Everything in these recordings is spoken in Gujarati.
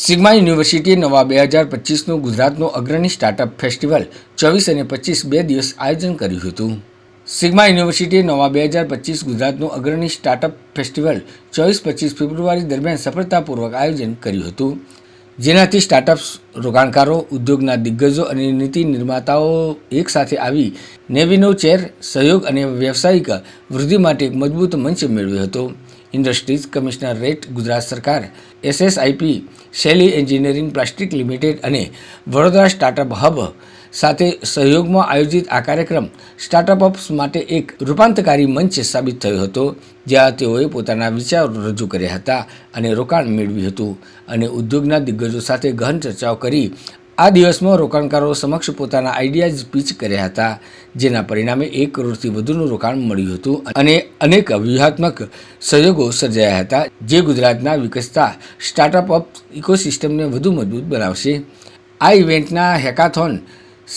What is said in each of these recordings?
સિગ્મા યુનિવર્સિટીએ નવા 2025નું ગુજરાતનું અગ્રણી સ્ટાર્ટઅપ ફેસ્ટિવલ 24 અને 25 બે દિવસ આયોજન કર્યું હતું. સિગ્મા યુનિવર્સિટીએ નવા 2025 ગુજરાતનું અગ્રણી સ્ટાર્ટઅપ ફેસ્ટિવલ 24-25 ફેબ્રુઆરી દરમિયાન સફળતાપૂર્વક આયોજન કર્યું હતું, જેનાથી સ્ટાર્ટઅપ્સ, રોકાણકારો, ઉદ્યોગના દિગ્ગજો અને નીતિ નિર્માતાઓ એકસાથે આવી નેવિનોચેર સહયોગ અને વ્યવસાયિક વૃદ્ધિ માટે એક મજબૂત મંચ મેળવ્યો હતો. ઇન્ડસ્ટ્રીઝ કમિશનરેટ, ગુજરાત સરકાર, એસએસઆઈપી, શૈલી એન્જિનિયરિંગ પ્લાસ્ટિક લિમિટેડ અને વડોદરા સ્ટાર્ટઅપ હબ સાથે સહયોગમાં આયોજિત આ કાર્યક્રમ સ્ટાર્ટઅપ્સ માટે એક રૂપાંતરકારી મંચ સાબિત થયો હતો, જ્યાં તેઓએ પોતાના વિચારો રજૂ કર્યા હતા અને રોકાણ મેળવ્યું હતું અને ઉદ્યોગના દિગ્ગજો સાથે ગહન ચર્ચાઓ કરી આ દિવસમાં રોકાણકારો સમક્ષ પોતાના આઈડિયાઝ પીચ કર્યા હતા, જેના પરિણામે 1 કરોડથી વધુનું રોકાણ મળ્યું હતું અને અનેક વ્યૂહાત્મક સહયોગો સર્જાયા હતા, જે ગુજરાતના વિકસતા સ્ટાર્ટઅપ ઇકોસિસ્ટમને વધુ મજબૂત બનાવશે. આ ઇવેન્ટના હેકાથોન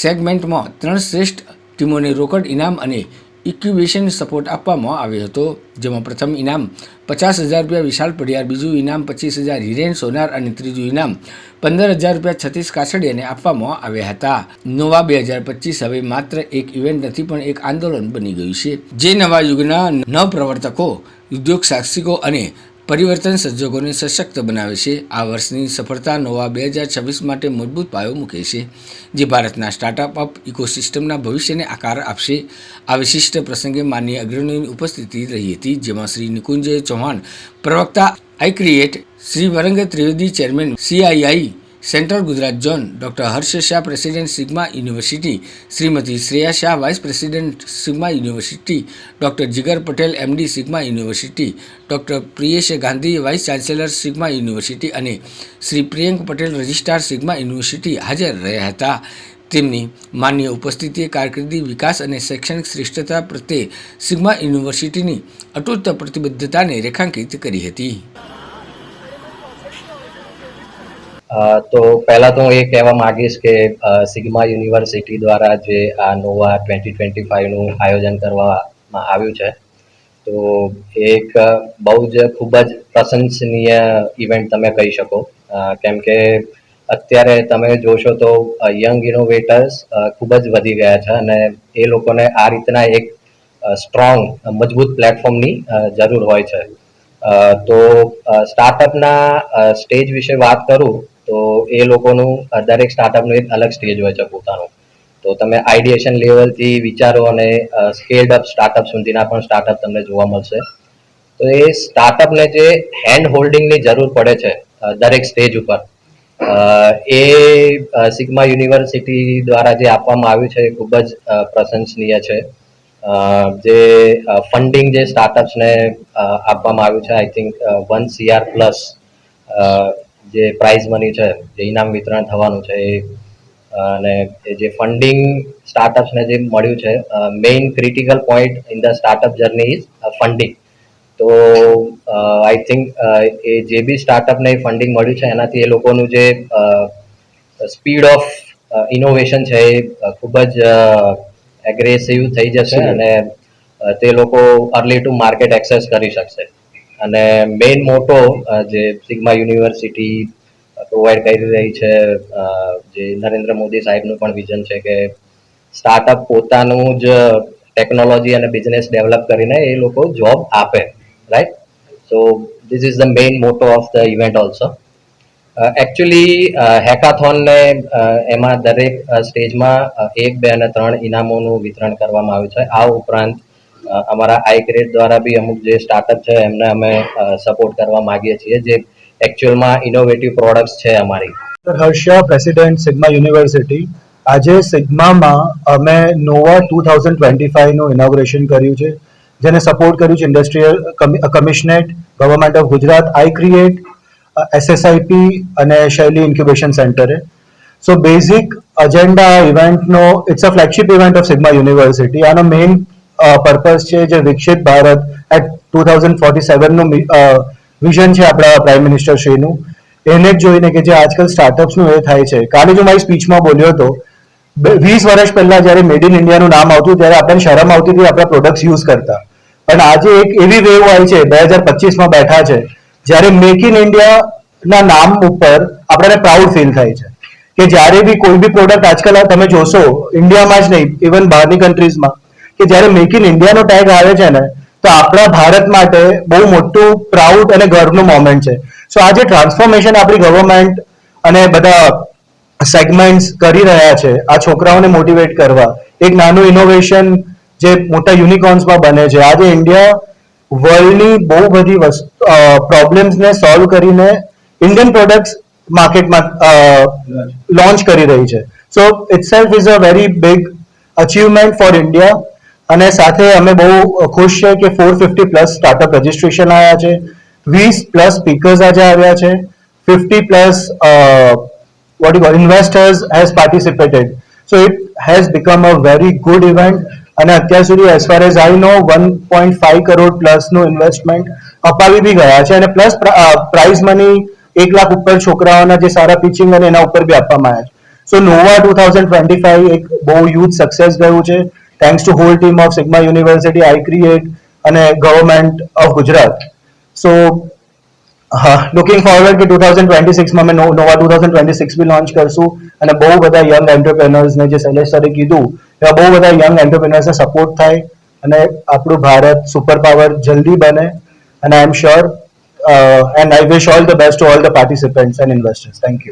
સેગમેન્ટમાં 3 શ્રેષ્ઠ ટીમોને રોકડ ઇનામ અને ઇક્યુબેશન સપોર્ટ આપવામાં આવ્યો હતો, જેમાં પ્રથમ ઇનામ ₹50,000 વિશાલ પડિયાર, બીજું ઇનામ ₹25,000 હિરેન સોનાર અને ત્રીજું ઇનામ ₹15,000 છત્તીસ કાછડિયાને આપવામાં આવ્યા હતા. નવા 2025 હવે માત્ર એક ઇવેન્ટ નથી, પણ એક આંદોલન બની ગયું છે, જે નવા યુગના નવપ્રવર્તકો, ઉદ્યોગ સાહસિકો અને પરિવર્તન સર્જકોને સશક્ત બનાવે છે. આ વર્ષની સફળતા નવા 2026 માટે મજબૂત પાયો મૂકે છે, જે ભારતના સ્ટાર્ટઅપ ઇકોસિસ્ટમના ભવિષ્યને આકાર આપશે. આ વિશિષ્ટ પ્રસંગે માનનીય અગ્રણીઓની ઉપસ્થિતિ રહી હતી, જેમાં શ્રી નિકુંજ ચૌહાણ, પ્રવક્તા iCreate, Shri Varang Trivedi, chairman CII central Gujarat zone, doctor Harsh Shah, president Sigma University, Shrimati Shreya Shah, vice president Sigma University, doctor Jigar Patel, MD Sigma University, doctor Priyesh Gandhi, vice chancellor Sigma University અને Shri Priyank Patel, registrar Sigma University હાજર રહ્યા હતા. તેમની માન્ય ઉપસ્થિતિએ કારકિર્દી, વિકાસ અને શૈક્ષણિક શ્રેષ્ઠતા પ્રત્યે સિગ્મા યુનિવર્સિટીની અતૂટ પ્રતિબદ્ધતાને રેખાંકિત કરી હતી. તો પહેલા તો હું એ કહેવા માંગીશ કે સિગ્મા યુનિવર્સિટી દ્વારા જે આ નોવા 2025નું આયોજન કરવામાં આવ્યું છે, તો એક બહુ જ ખૂબ જ પ્રશંસનીય ઇવેન્ટ તમે કહી શકો, કેમ કે અત્યારે તમે જોશો તો યંગ ઇનોવેટર્સ ખૂબ જ વધી ગયા છે અને એ લોકોને આ રીતના એક સ્ટ્રોંગ, મજબૂત પ્લેટફોર્મની જરૂર હોય છે. તો સ્ટાર્ટઅપના સ્ટેજ વિશે વાત કરું તો એ લોકોનું દરેક સ્ટાર્ટઅપનું એક અલગ સ્ટેજ હોય છે પોતાનું. તો તમે આઈડિયેશન લેવલથી વિચારો અને સ્કેલ્ડ અપ સ્ટાર્ટઅપ સુધીના પણ સ્ટાર્ટઅપ તમને જોવા મળશે. તો એ સ્ટાર્ટઅપને જે હેન્ડ હોલ્ડિંગની જરૂર પડે છે દરેક સ્ટેજ ઉપર, એ સિગ્મા યુનિવર્સિટી દ્વારા જે આપવામાં આવ્યું છે એ ખૂબ જ પ્રશંસનીય છે. જે ફંડિંગ જે સ્ટાર્ટઅપ્સને આપવામાં આવ્યું છે, આઈ થિંક 1 CR પ્લસ જે પ્રાઇઝ મની છે, જે ઇનામ વિતરણ થવાનું છે, અને જે ફંડિંગ સ્ટાર્ટઅપ્સને જે મળ્યું છે, main critical point in the startup journey is funding. તો આઈ થિંક એ જે બી સ્ટાર્ટઅપને ફંડિંગ મળ્યું છે એનાથી એ લોકોનું જે સ્પીડ ઓફ ઇનોવેશન છે એ ખૂબ જ એગ્રેસિવ થઈ જશે અને તે લોકો અર્લી ટુ માર્કેટ એક્સેસ કરી શકશે. અને મેઇન મોટો જે સિગ્મા યુનિવર્સિટી પ્રોવાઈડ કરી રહી છે, જે નરેન્દ્ર મોદી સાહેબનું પણ વિઝન છે કે સ્ટાર્ટઅપ પોતાનું જ ટેકનોલોજી અને બિઝનેસ ડેવલપ કરીને એ લોકો જોબ આપે, right? So this is the main motto of the event also. Actually હેકાથોનને એમાં દરેક સ્ટેજમાં 1, 2 અને 3 ઇનામોનું વિતરણ કરવામાં આવ્યું છે. આ ઉપરાંત અમારા આઈક્રેટ દ્વારા બી અમુક જે સ્ટાર્ટઅપ છે એમને અમે સપોર્ટ કરવા માંગીએ છીએ, જે એકચ્યુઅલમાં ઇનોવેટિવ પ્રોડક્ટ્સ છે અમારી. હર્ષ શાહ, પ્રેસિડેન્ટ સિગ્મા યુનિવર્સિટી. આજે સિગ્મામાં અમે નોવા 2025નું ઇનોગ્રેશન કર્યું છે, જેને સપોર્ટ કર્યું છે industrial commissionerate, government of Gujarat, iCreate, SSIP અને શૈલી ઇન્ક્યુબેશન સેન્ટરે. સો બેઝિક અજેન્ડા ઇવેન્ટનો, it's a flagship event of Sigma University. આનો મેઇન પર્પઝ છે જે વિકસિત ભારત એટ 2047નું વિઝન છે આપણા પ્રાઇમ મિનિસ્ટર શ્રીનું, એને જ જોઈને કે જે આજકાલ સ્ટાર્ટઅપ્સનું એ થાય છે. કાલે જો મારી સ્પીચમાં બોલ્યો હતો, 20 વર્ષ પહેલા જ્યારે મેડ ઇન ઇન્ડિયાનું નામ આવતું ત્યારે આપણને શરમ આવતી હતી આપણા પ્રોડક્ટ્સ યુઝ કરતા, પણ આજે એક એવી વેવ આવી છે, 2025માં બેઠા છે, જ્યારે મેક ઇન ઇન્ડિયા ના નામ ઉપર આપણને પ્રાઉડ ફીલ થાય છે કે જ્યારે બી કોઈ બી પ્રોડક્ટ આજકાલ તમે જોશો ઇન્ડિયામાં જ નહીં ઇવન બહારની કન્ટ્રીઝમાં કે જ્યારે મેક ઇન ઇન્ડિયાનો ટેગ આવે છે ને તો આપણા ભારત માટે બહુ મોટું પ્રાઉડ અને ગર્વનું મોમેન્ટ છે. સો આ જે ટ્રાન્સફોર્મેશન આપણી ગવર્મેન્ટ અને બધા સેગમેન્ટ્સ કરી રહ્યા છે આ છોકરાઓને મોટિવેટ કરવા, એક નાનું ઇનોવેશન જે મોટા યુનિકોર્ન્સમાં બને છે. આજે ઇન્ડિયા વર્લ્ડની બહુ બધી પ્રોબ્લેમ્સને સોલ્વ કરીને ઇન્ડિયન પ્રોડક્ટ્સ માર્કેટમાં લોન્ચ કરી રહી છે. So itself is a very big achievement for India. અને સાથે અમે બહુ ખુશ છે કે 450 પ્લસ સ્ટાર્ટઅપ રજિસ્ટ્રેશન આવ્યા છે, 20 પ્લસ સ્પીકર્સ આજે આવ્યા છે, 50 plus what you call investors has participated. So it has become a very good event. અને અત્યાર સુધી as far as I know 1.5 crore plus નું ઇન્વેસ્ટમેન્ટ અપાવી બી ગયા છે અને પ્લસ પ્રાઇઝ મની 1 લાખ ઉપર છોકરાઓના જે સારા પિચિંગ અને એના ઉપર બી આપવામાં આવ્યા છે. સો નોવા 2025 એક બહુ હ્યુજ સક્સેસ ગયું છે thanks to whole team of Sigma University, iCreate અને government of Gujarat. So looking forward કે 2026માં અમે નોવા 2026 બી લોન્ચ કરશું અને બહુ બધા યંગ એન્ટરપ્રેનર્સને જે શૈલેષ સરે કીધું એવા બહુ બધા યંગ એન્ટરપ્રેનર્સને સપોર્ટ થાય અને આપણું ભારત સુપર પાવર જલ્દી બને. અને I am sure and I wish all the best to all the participants and investors. Thank you.